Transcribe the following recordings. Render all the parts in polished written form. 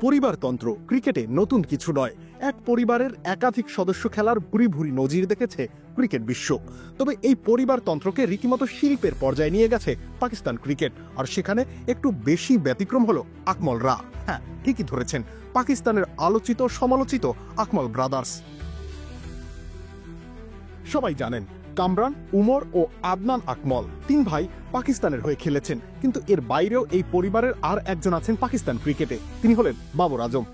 পরিবারতন্ত্র ক্রিকেটে নতুন কিছু নয়। এক পরিবারের একাধিক সদস্য খেলার ভুরি ভুরি নজির দেখেছে ক্রিকেট বিশ্ব। তবে এই পরিবারতন্ত্রকে রীতিমতো শিল্পের পর্যায়ে নিয়ে গেছে পাকিস্তান ক্রিকেট, আর সেখানে একটু বেশি ব্যতিক্রম হলো আকমল রা। হ্যাঁ, ঠিকই ধরেছেন, পাকিস্তানের আলোচিত সমালোচিত আকমল ব্রাদার্স। সবাই জানেন কামরান, উমর ও আদনান আকমল তিন ভাই পাকিস্তানের হয়ে খেলেছেন, কিন্তু এর বাইরেও এই পরিবারের আর একজন আছেন পাকিস্তান ক্রিকেটে। তিনি হলেন বাবর আজম।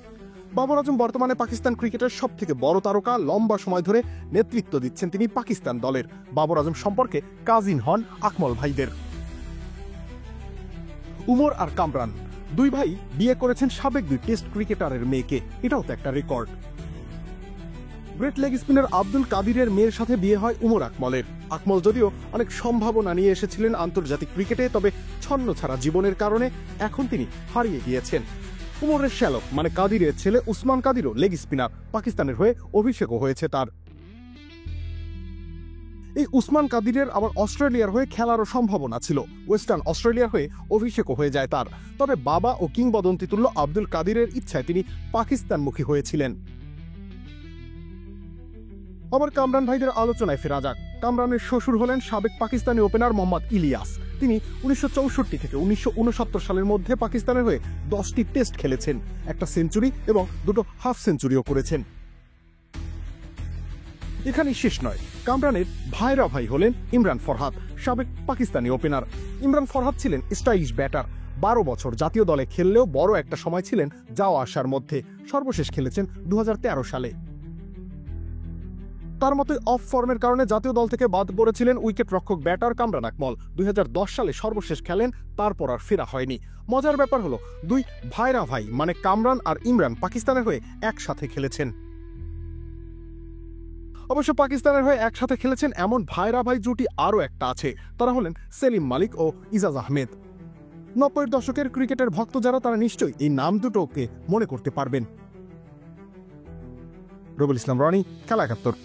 বাবর আজম বর্তমানে পাকিস্তান ক্রিকেটের সব থেকে বড় তারকা, লম্বা সময় ধরে নেতৃত্ব দিচ্ছেন তিনি পাকিস্তান দলের। বাবর আজম সম্পর্কে কাজিন হন আকমল ভাইদের। উমর আর কামরান দুই ভাই বিয়ে করেছেন সাবেক দুই টেস্ট ক্রিকেটারের মেয়েকে, এটাও তো একটা record. Great leg spinner Abdul কাদিরের মেয়ের সাথে বিয়ে হয় উমর আকমলের। আকমল যদিও অনেক সম্ভাবনা নিয়ে এসেছিলেন আন্তর্জাতিক ক্রিকেটে, তবে ছন্ন ছাড়া জীবনের কারণে এখন তিনি হারিয়ে গিয়েছেন। উমরের শ্যালক মানে কাদিরের ছেলে উসমান কাদিরও লেগ স্পিনার, পাকিস্তানের হয়ে অভিষেকও হয়েছে তার। এই উসমান কাদিরের আবার অস্ট্রেলিয়ার হয়ে খেলারও সম্ভাবনা ছিল, ওয়েস্টার্ন অস্ট্রেলিয়ার হয়ে অভিষেকও হয়ে যায় তার। তবে বাবা ও কিংবদন্তি তুল্য আব্দুল কাদিরের ইচ্ছায় তিনি পাকিস্তানমুখী হয়েছিলেন। আবার কামরান ভাইদের আলোচনায় ফেরা যাক। কামরানের শ্বশুর হলেন সাবেক পাকিস্তানি ওপেনার মোহাম্মদ ইলিয়াস। তিনি 1964 থেকে 1969 সালের মধ্যে পাকিস্তানের হয়ে 10টি টেস্ট খেলেছেন, একটা সেঞ্চুরি এবং দুটো হাফ সেঞ্চুরিও করেছেন। এখানেই শেষ নয়, কামরানের ভাইরা ভাই হলেন ইমরান ফরহাদ, সাবেক পাকিস্তানি ওপেনার। ইমরান ফরহাদ ছিলেন স্টাইলিশ ব্যাটার। 12 বছর জাতীয় দলে খেললেও বড় একটা সময় ছিলেন যাওয়া আসার মধ্যে। সর্বশেষ খেলেছেন 2013 সালে। তার মতে অফ ফর্মের কারণে জাতীয় দল থেকে বাদ পড়েছিলেন উইকেট রক্ষক ব্যাটার কামরান আকমল। 2010 সালে সর্বশেষ খেলেন, তারপর আর ফেরা হয়নি। মজার ব্যাপার হলো দুই ভাইরা ভাই মানে কামরান আর ইমরান পাকিস্তানের হয়ে একসাথে খেলেছেন। অবশ্য পাকিস্তানের হয়ে একসাথে খেলেছেন এমন ভাইরা ভাই জুটি আরও একটা আছে, তারা হলেন সেলিম মালিক ও ইজাজ আহমেদ। 90-এর দশকের ক্রিকেটের ভক্ত যারা, তারা নিশ্চয়ই এই নাম দুটোকে মনে করতে পারবেন। রবিউল ইসলাম রনি, খেলা 71।